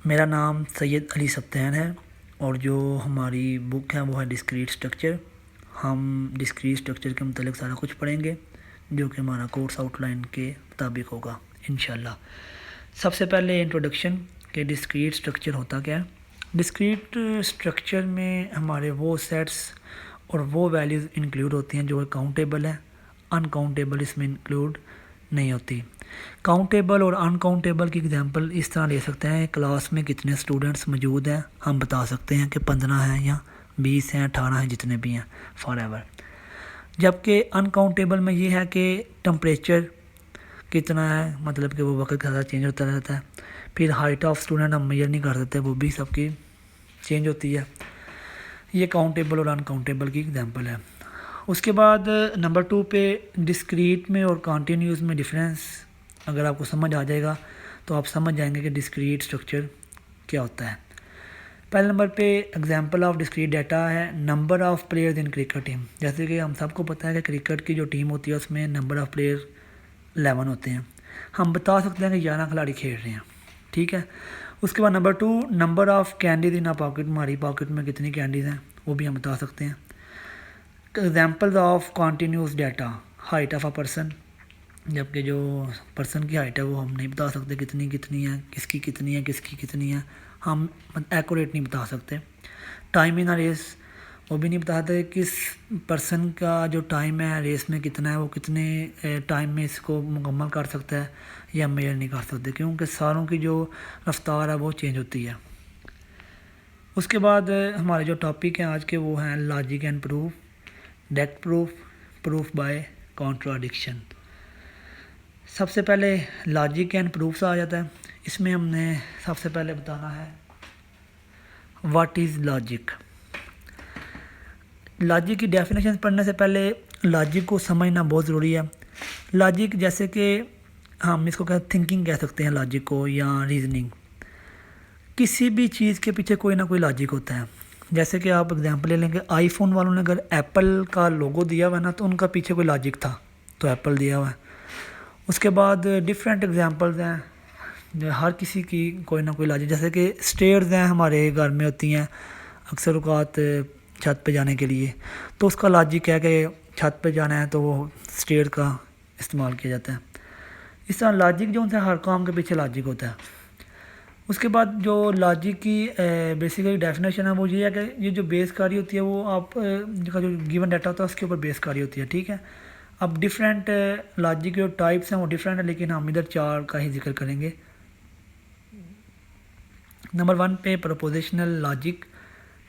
मेरा नाम सैयद अली सब्तैन है और जो हमारी बुक है वो है डिस्क्रीट स्ट्रक्चर। हम डिस्क्रीट स्ट्रक्चर के मतलब सारा कुछ पढ़ेंगे जो कि हमारा कोर्स आउटलाइन के मुताबिक होगा इंशाल्लाह। सबसे पहले इंट्रोडक्शन के डिस्क्रीट स्ट्रक्चर होता क्या है। डिस्क्रीट स्ट्रक्चर में हमारे वो सेट्स और वो वैल्यूज़ इंक्लूड होती हैं जो काउंटेबल है, अनकाउंटेबल इसमें इंक्लूड नहीं होती। काउंटेबल और अनकाउंटेबल की एग्जांपल इस तरह ले सकते हैं, क्लास में कितने स्टूडेंट्स मौजूद हैं हम बता सकते हैं कि 15 हैं या 20 हैं, 18 हैं, जितने भी हैं फॉर एवर। जबकि अनकाउंटेबल में ये है कि टेम्परेचर कितना है, मतलब कि वो वक्त के साथ चेंज होता रहता है। फिर हाइट ऑफ स्टूडेंट हम मेजर नहीं कर सकते, वो भी सबकी चेंज होती है। ये काउंटेबल और अनकाउंटेबल की एग्जांपल है। उसके बाद नंबर 2 पे डिस्क्रीट में और कॉन्टीन्यूस में डिफरेंस अगर आपको समझ आ जाएगा तो आप समझ जाएंगे कि डिस्क्रीट स्ट्रक्चर क्या होता है। पहले नंबर पे एग्जांपल ऑफ डिस्क्रीट डाटा है number of players in cricket team. जैसे कि हम सबको पता है कि क्रिकेट की जो टीम होती है उसमें नंबर ऑफ़ प्लेयर 11 होते हैं। हम बता सकते हैं कि 11 खिलाड़ी खेल रहे हैं, ठीक है। उसके बाद number 2 number of candies in a pocket, हमारी पॉकेट में कितनी कैंडीज़ हैं वो भी हम बता सकते हैं। Examples of continuous data height of a person, जबकि जो पर्सन की हाइट है वो हम नहीं बता सकते कितनी कितनी है, किसकी कितनी है, किसकी कितनी है, हम एक्यूरेट नहीं बता सकते। टाइम इन अ रेस, वो भी नहीं बता सकते किस पर्सन का जो टाइम है रेस में कितना है, वो कितने टाइम में इसको मुकम्मल कर सकता है या मेजर नहीं कर सकते, क्योंकि सारों की जो रफ्तार है वो चेंज होती है। उसके बाद हमारे जो टॉपिक हैं आज के वो हैं logic and proof, direct proof, proof by contradiction. सबसे पहले लॉजिक एंड प्रूफ्स आ जाता है। इसमें हमने सबसे पहले बताना है व्हाट इज़ लॉजिक। लॉजिक की डेफिनेशन पढ़ने से पहले लॉजिक को समझना बहुत ज़रूरी है। लॉजिक जैसे कि हम इसको थिंकिंग कह सकते हैं लॉजिक को, या रीजनिंग। किसी भी चीज़ के पीछे कोई ना कोई लॉजिक होता है। जैसे कि आप एग्जांपल ले लेंगे, आईफोन वालों ने अगर एप्पल का लोगो दिया हुआ है ना तो उनका पीछे कोई लॉजिक था तो एप्पल दिया हुआ है। उसके बाद डिफरेंट एग्जांपल्स हैं, हर किसी की कोई ना कोई लॉजिक। जैसे कि स्टेयर्स हैं हमारे घर में होती हैं अक्सर औक़ात छत पे जाने के लिए, तो उसका लॉजिक है कि छत पे जाना है तो वो स्टेयर का इस्तेमाल किया जाता है। इस तरह लॉजिक जो है हर काम के पीछे लॉजिक होता है। उसके बाद जो लॉजिक की बेसिकली डेफिनेशन है वो ये है कि ये जो बेस कार्य होती है वो आप का जो गिवन डाटा होता है उसके ऊपर बेस कार्य होती है, ठीक है। अब डिफरेंट लॉजिक जो टाइप्स हैं वो डिफरेंट है, लेकिन हम इधर 4 का ही जिक्र करेंगे। नंबर 1 पे prepositional logic,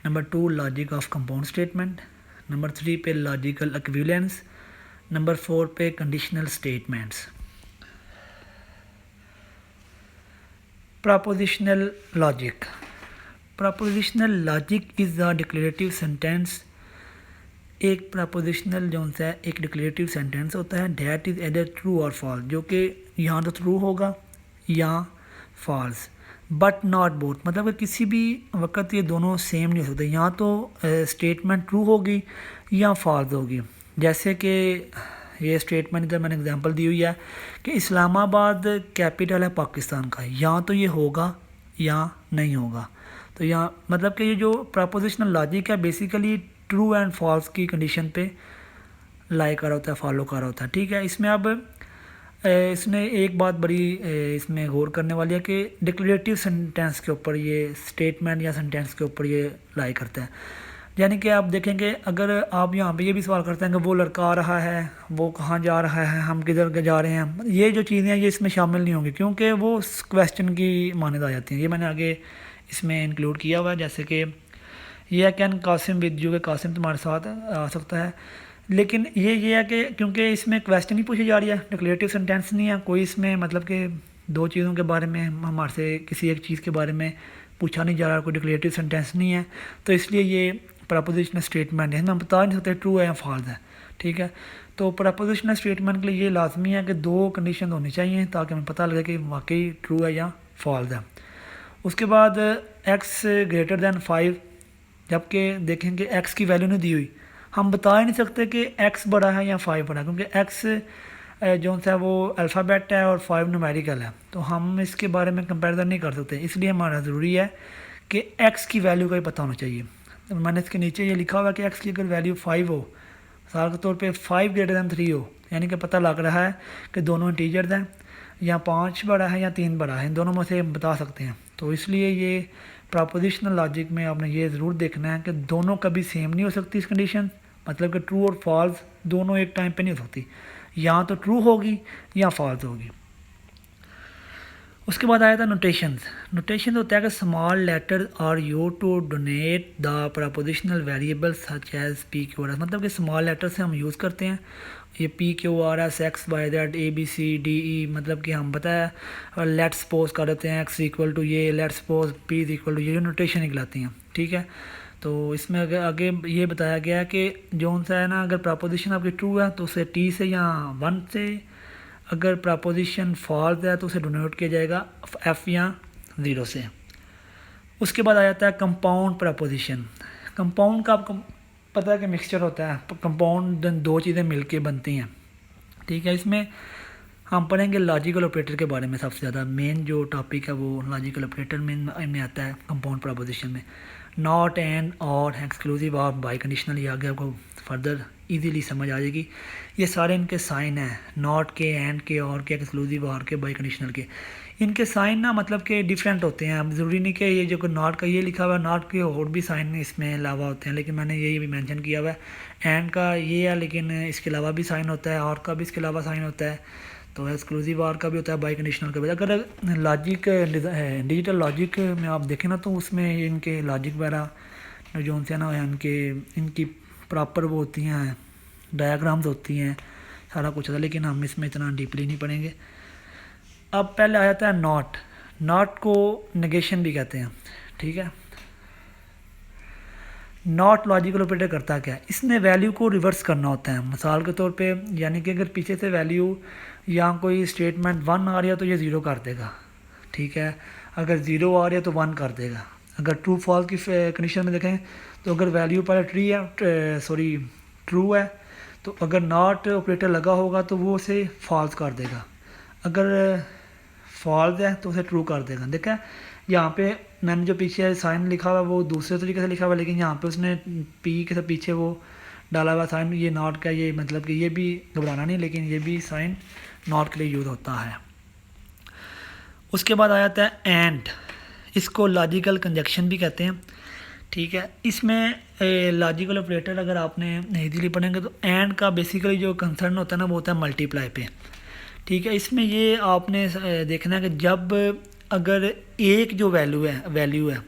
number 2 logic of compound statement, number 3 पे लॉजिकल इक्विवेलेंस, नंबर 4 पे conditional statements. Prepositional logic, prepositional logic is a declarative sentence. एक प्रपोजिशनल जो है एक डिक्लेरेटिव सेंटेंस होता है डैट इज़ एदर ट्रू और फॉल्स, जो कि यहाँ तो ट्रू होगा या फॉल्स, बट नॉट बोथ, मतलब कि किसी भी वक्त ये दोनों सेम नहीं हो सकते। यहाँ तो स्टेटमेंट ट्रू होगी या फॉल्स होगी। जैसे कि ये स्टेटमेंट इधर मैंने एग्जांपल दी हुई है कि इस्लामाबाद कैपिटल है पाकिस्तान का, या तो ये होगा या नहीं होगा। तो यहाँ मतलब कि ये जो प्रपोजिशनल लॉजिक है बेसिकली ट्रू एंड फॉल्स की कंडीशन पे लाई कर होता है, फॉलो कर होता है, ठीक है। इसमें अब इसने एक बात बड़ी इसमें गौर करने वाली है कि डिक्लेरेटिव सेंटेंस के ऊपर ये स्टेटमेंट या सेंटेंस के ऊपर ये लाई करता है। यानी कि आप देखेंगे अगर आप यहाँ पे ये भी सवाल करते हैं कि वो लड़का आ रहा है, वो कहाँ जा रहा है, हम किधर जा रहे हैं, ये जो चीज़ें हैं ये इसमें शामिल नहीं होंगी क्योंकि वो क्वेश्चन की मानद आ जाती हैं। ये मैंने आगे इसमें इंक्लूड किया हुआ है। जैसे कि ये है कैन कासिम विद यू, के कासिम तुम्हारे साथ आ सकता है, लेकिन ये है कि क्योंकि इसमें क्वेश्चन ही पूछी जा रही है, डिक्लेरेटिव सेंटेंस नहीं है कोई इसमें, मतलब कि दो चीज़ों के बारे में हमारे से किसी एक चीज़ के बारे में पूछा नहीं जा रहा, कोई डिक्लेरेटिव सेंटेंस नहीं है, तो इसलिए ये प्रपोजिशनल स्टेटमेंट है, हम बता नहीं सकते ट्रू है या फॉल्स है, ठीक है। तो प्रपोजिशनल स्टेटमेंट के लिए ये लाजमी है कि 2 कंडीशन होनी चाहिए ताकि हमें पता लगे कि वाकई ट्रू है या फॉल्स है। उसके बाद x ग्रेटर दैन 5, जबकि देखेंगे x की वैल्यू नहीं दी हुई, हम बता ही नहीं सकते कि x बड़ा है या 5 बड़ा है, क्योंकि x जो सा वो अल्फ़ाबेट है और 5 न्यूमेरिकल है, तो हम इसके बारे में कंपैरिजन नहीं कर सकते। इसलिए हमारा ज़रूरी है कि एक्स की वैल्यू का ही पता होना चाहिए। तो मैंने इसके नीचे ये लिखा हुआ है कि एक्स की अगर वैल्यू 5 हो, मिसाल के तौर पे 5 ग्रेटर दैन 3 हो, यानी कि पता लग रहा है कि दोनों इंटीजर्स हैं, या 5 बड़ा है या 3 बड़ा है, इन दोनों में से बता सकते हैं। तो इसलिए ये प्रोपोजिशनल लॉजिक में आपने ये ज़रूर देखना है कि दोनों कभी सेम नहीं हो सकती इस कंडीशन, मतलब कि ट्रू और फॉल्स दोनों एक टाइम पे नहीं हो सकती, या तो ट्रू होगी या फॉल्स होगी। उसके बाद आया था नोटेशंस। नोटेशन होता है कि small letter are you to denote the propositional variable such as P Q R S, मतलब कि स्मॉल लेटर से हम यूज़ करते हैं ये P Q R S X Y Z A B C D E, मतलब कि हम पता है लेट्स सपोज कर देते हैं एक्स इक्वल टू ये, let's suppose P is equal to ये, नोटेशन निकलाती हैं। ठीक है, तो इसमें आगे ये बताया गया है कि जो सा है ना, अगर प्रपोजिशन आपकी ट्रू है तो उसे टी से या 1 से, अगर प्रपोजिशन फॉल्स है तो उसे डोनेट किया जाएगा एफ या 0 से। उसके बाद आ जाता है कंपाउंड प्रपोजिशन। कंपाउंड का आपको पता है कि मिक्सचर होता है, कंपाउंड दो चीज़ें मिलके बनती हैं। ठीक है, इसमें हम पढ़ेंगे लॉजिकल ऑपरेटर के बारे में। सबसे ज़्यादा मेन जो टॉपिक है वो लॉजिकल ऑपरेटर में आता है कंपाउंड प्रपोजिशन में। नॉट एंड और एक्सक्लूसिव और बाई कंडीशनल, ये आगे आपको फर्दर इजीली समझ आ जाएगी। ये सारे इनके साइन हैं, नॉट के, एंड के, और के, एक्सक्लूसिव और के, बाई कंडीशनल के। इनके साइन ना मतलब कि डिफरेंट होते हैं। अब ज़रूरी नहीं कि ये जो नॉट का ये लिखा हुआ है, नॉट के और भी साइन इसमें अलावा होते हैं, लेकिन मैंने यही भी मेंशन किया हुआ है। एंड का ये है, लेकिन इसके अलावा भी साइन होता है, और का भी इसके अलावा साइन होता है, तो एक्सक्लूसिव और का भी होता है, बाई कंडीशनल का भी। अगर लॉजिक डिजिटल लॉजिक में आप देखें ना, तो उसमें इनके लॉजिक वगैरह जो उनसे ना इनकी प्रॉपर वो होती हैं, डायग्राम्स होती हैं, सारा कुछ होता है, लेकिन हम इसमें इतना डीपली नहीं पढ़ेंगे। अब पहले आ जाता है नॉट। नॉट को नेगेशन भी कहते हैं। ठीक है, नॉट लॉजिकल ऑपरेटर करता क्या है, इसने वैल्यू को रिवर्स करना होता है। मिसाल के तौर पे, यानी कि अगर पीछे से वैल्यू या कोई स्टेटमेंट 1 आ रही है तो ये 0 कर देगा। ठीक है, अगर 0 आ रही है तो 1 कर देगा। अगर ट्रू फॉल्स की कंडीशन में देखें तो अगर वैल्यू पहले ट्रू है तो अगर नॉट ऑपरेटर लगा होगा तो वो उसे फॉल्स कर देगा, अगर फॉल्स है तो उसे ट्रू कर देगा। देखा यहाँ पे मैंने जो पीछे साइन लिखा हुआ वो दूसरे तरीके से लिखा हुआ, लेकिन यहाँ पे उसने पी के पीछे वो डाला हुआ साइन, ये नॉट का, ये मतलब कि ये भी घबराना नहीं, लेकिन ये भी साइन नॉट के लिए यूज़ होता है। उसके बाद आ जाता है एंड। इसको लॉजिकल कंजक्शन भी कहते हैं। ठीक है, इसमें लॉजिकल ऑपरेटर अगर आपने इजीली पढ़ेंगे तो एंड का बेसिकली जो कंसर्न होता है ना, वो होता है मल्टीप्लाई पे। ठीक है, इसमें ये आपने देखना है कि जब अगर एक जो वैल्यू है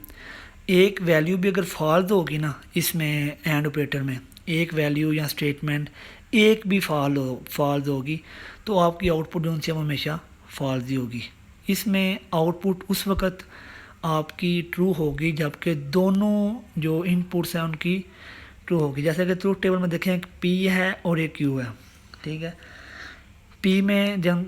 एक वैल्यू भी अगर फॉल्स होगी ना, इसमें एंड ऑपरेटर में एक वैल्यू या स्टेटमेंट एक भी फॉल्स होगी तो आपकी आउटपुट जो है वो हमेशा फॉल्स ही होगी। इसमें आउटपुट उस वक़्त आपकी ट्रू होगी जबकि दोनों जो इनपुट्स हैं उनकी ट्रू होगी। जैसे कि ट्रूथ टेबल में देखें, एक पी है और एक क्यू है। ठीक है, पी में जब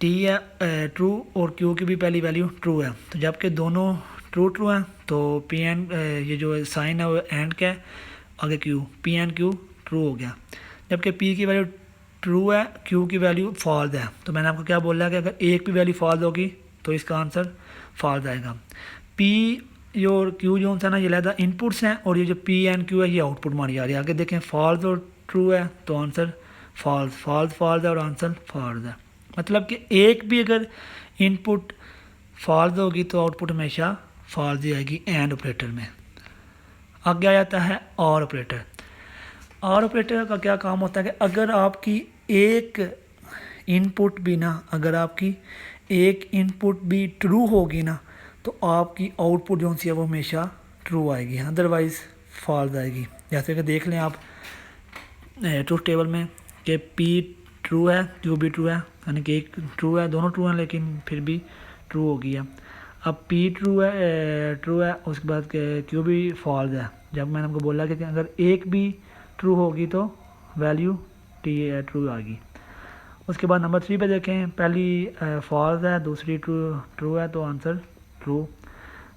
टी है ट्रू और क्यू की भी पहली वैल्यू ट्रू है, तो जबकि दोनों ट्रू हैं तो पी एंड ये जो साइन है वो एंड का है, आगे Q, P and Q true हो गया। जबकि पी की वैल्यू ट्रू है, क्यू की वैल्यू फॉल्स है, तो मैंने आपको क्या बोला कि अगर एक भी वैल्यू फॉल्स होगी तो इसका आंसर फॉल्स आएगा। पी और क्यू जो है ना, ये लहदा इनपुट्स हैं, और ये जो पी एंड क्यू है ये आउटपुट मारी जा रही है। आगे देखें, फॉल्स और ट्रू है तो आंसर फॉल्स है और आंसर फॉल्स है। मतलब कि एक भी अगर इनपुट फॉल्स होगी तो आउटपुट हमेशा फॉल्स ही आएगी एंड ऑपरेटर में। आगे आ जाता है और ऑपरेटर। और ऑपरेटर का क्या काम होता है कि अगर आपकी एक इनपुट भी ना, अगर आपकी एक इनपुट भी ट्रू होगी ना, तो आपकी आउटपुट जो सी है वो हमेशा ट्रू आएगी, अदरवाइज़ फॉल्स आएगी। जैसे कि देख लें आप ट्रूथ टेबल में कि पी ट्रू है, क्यू भी ट्रू है, यानी कि एक ट्रू है, दोनों ट्रू हैं, लेकिन फिर भी ट्रू हो गया। अब पी ट्रू है, उसके बाद क्यू भी फॉल्स है। जब मैंने आपको बोला कि अगर एक भी ट्रू होगी तो वैल्यू टी ट्रू आ गई। उसके बाद नंबर 3 पे देखें, पहली फॉल्स है, दूसरी ट्रू है, तो आंसर ट्रू।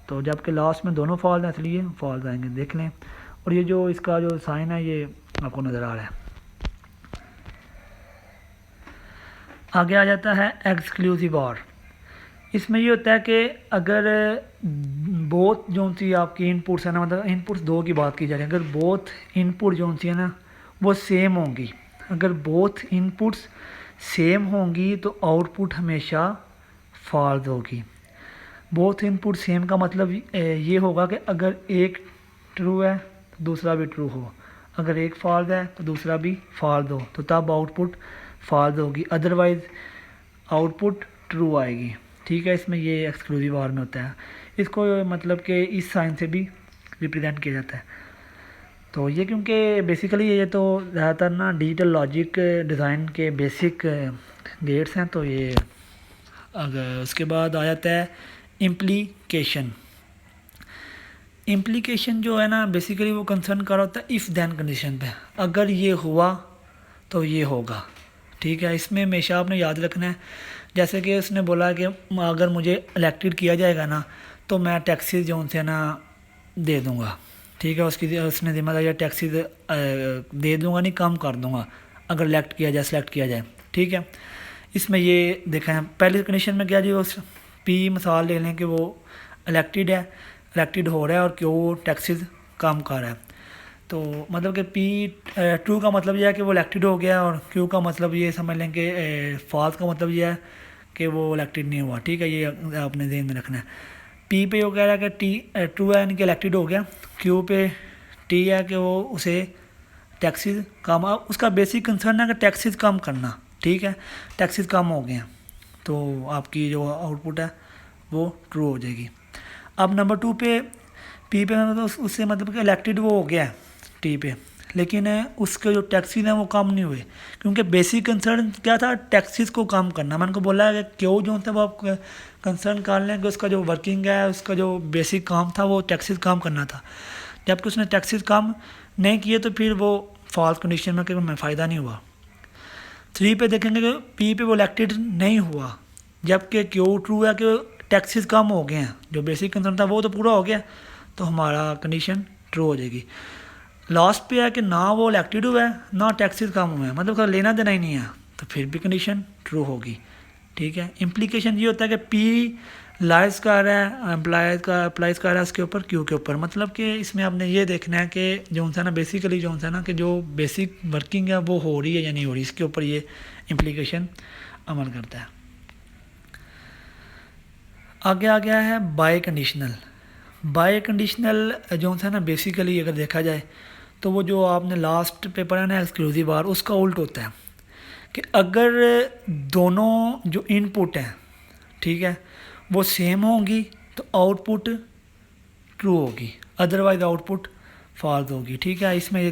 तो जबकि लास्ट में दोनों फॉल्स हैं इसलिए फॉल्स आएंगे, देख लें। और ये जो इसका जो साइन है ये आपको नज़र आ रहा है। आगे आ जाता है एक्सक्लूसिव और। इसमें ये होता है कि अगर बोथ जो सी आपकी इनपुट्स है ना, मतलब इनपुट्स दो की बात की जा रही है, अगर बोथ इनपुट जो सी है ना वो सेम होंगी, अगर बोथ इनपुट्स सेम होंगी तो आउटपुट हमेशा फॉल्स होगी। बोथ इनपुट सेम का मतलब ये होगा कि अगर एक ट्रू है तो दूसरा भी ट्रू हो, अगर एक फॉल्स है तो दूसरा भी फॉल्स हो, तो तब आउटपुट फॉल्स होगी, अदरवाइज़ आउटपुट ट्रू आएगी। ठीक है, इसमें ये एक्सक्लूसिव और में होता है। इसको मतलब कि इस साइन से भी रिप्रेजेंट किया जाता है। तो ये क्योंकि बेसिकली ये तो ज़्यादातर ना डिजिटल लॉजिक डिज़ाइन के बेसिक गेट्स हैं, तो ये अगर उसके बाद आ जाता है इम्प्लीकेशन। इम्प्लीकेशन जो है ना बेसिकली वो कंसर्न कर होता है इफ़ देन कंडीशन पे, अगर ये हुआ तो ये होगा। ठीक है, इसमें हमेशा आपने याद रखना है, जैसे कि उसने बोला कि अगर मुझे इलेक्टेड किया जाएगा ना तो मैं टैक्सीज जो उनसे ना दे दूँगा। ठीक है, उसने जिम्मेदारी टैक्सीज दे दूँगा, नहीं कम कर दूँगा अगर इलेक्ट किया जाए, सेलेक्ट किया जाए। ठीक है, इसमें ये देखा है पहली कंडीशन में क्या जी, उस पी मिसाल ले लें कि वो इलेक्टेड है, इलेक्टेड हो रहा है और क्यों टैक्सीज कम कर रहा है, तो मतलब कि पी ट्रू का मतलब यह है कि वो इलेक्टेड हो गया, और क्यू का मतलब ये समझ लें कि फॉल्स का मतलब ये है कि वो इलेक्टेड नहीं हुआ। ठीक है, ये आपने ध्यान में रखना है। पी पे वो कह रहा है कि टी ट्रू है यानी कि इलेक्टेड हो गया, क्यू पे टी है कि वो उसे टैक्सीज कम, उसका बेसिक कंसर्न है कि टैक्सीज कम करना। ठीक है, टैक्सीज कम हो गए हैं तो आपकी जो आउटपुट है वो ट्रू हो जाएगी। अब नंबर 2 पे पी पे मतलब उससे मतलब कि इलेक्टेड वो हो गया है टी पे, लेकिन उसके जो टैक्सीज हैं वो कम नहीं हुए, क्योंकि बेसिक कंसर्न क्या था, टैक्सीज को कम करना। मैंने को बोला है कि क्यों जो है वो आप कंसर्न कर लें कि उसका जो वर्किंग है, उसका जो बेसिक काम था वो टैक्सीज कम करना था, जबकि उसने टैक्सीज कम नहीं किए तो फिर वो फॉल्स कंडीशन में कि हमें फ़ायदा नहीं हुआ। 3 पे देखेंगे कि पी पे वो इलेक्टेड नहीं हुआ, जबकि क्यों ट्रू है कि टैक्सीज कम हो गए हैं, जो बेसिक कंसर्न था वो तो पूरा हो गया, तो हमारा कंडीशन ट्रू हो जाएगी। लास्ट पे है कि ना वो इलेक्टेड हुआ है ना टैक्सेस कम हुए हैं, मतलब लेना देना ही नहीं है, तो फिर भी कंडीशन ट्रू होगी। ठीक है, इम्प्लीकेशन ये होता है कि पी लाइज कर रहा है, अप्लाइज कर रहा है उसके ऊपर क्यू के ऊपर, मतलब कि इसमें आपने ये देखना है कि जो सा ना बेसिकली जो सा ना कि जो बेसिक वर्किंग है वो हो रही है या नहीं हो रही, इसके ऊपर ये इम्प्लीकेशन अमल करता है। आगे आ गया है बाय कंडीशनल। बाय कंडीशनल जो सा ना बेसिकली अगर देखा जाए तो वो जो आपने लास्ट पे पढ़ा ना एक्सक्लूसिव आर, उसका उल्ट होता है कि अगर दोनों जो इनपुट हैं, ठीक है, वो सेम होंगी तो आउटपुट ट्रू होगी, अदरवाइज आउटपुट फॉल्स होगी। ठीक है, इसमें